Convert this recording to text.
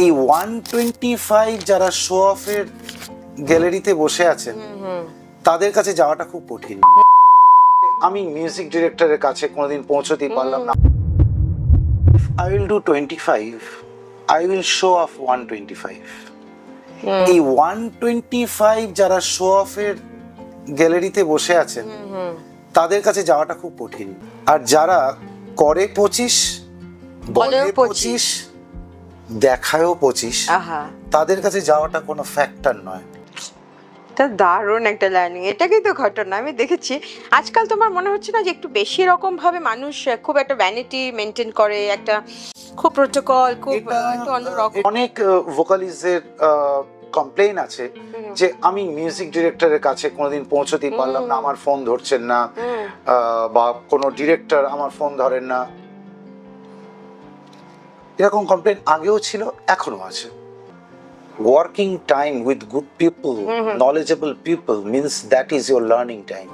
এই 125 যারা শো অফের গ্যালারিতে বসে আছেন তাদের কাছে যাওয়াটা খুব কঠিন। আমি মিউজিক ডিরেক্টরের কাছে কোনোদিন পৌঁছতেই পারলাম না। I will do 25, I will show off 125. এই 125 যারা শো অফের গ্যালারিতে বসে আছেন তাদের কাছে যাওয়াটা খুব কঠিন। আর যারা করে 25, বলে 25, দেখায়ও 25, তাদের কাছে যাওয়াটা কোনো ফ্যাক্টর নয়। এটা দারুণ একটা লার্নিং। এটাকেই তো ঘটনা আমি দেখেছি। আজকাল তোমার মনে হচ্ছে না যে একটু বেশি রকম ভাবে মানুষ খুব একটা ভ্যানিটি মেনটেন করে, একটা খুব প্রোটোকল, খুব একটু অন্যরকম। অনেক ভোকালিস্টদের কমপ্লেইন আছে যে আমি মিউজিক ডিরেক্টরের কাছে কোনোদিন পৌঁছতেই পারলাম না, আমার ফোন ধরছেন না, বা কোনো ডিরেক্টর আমার ফোন ধরেন না। এরকম কমপ্লেইন আগেও ছিল, এখনো আছে। Working time with good people, knowledgeable people means that is your learning time.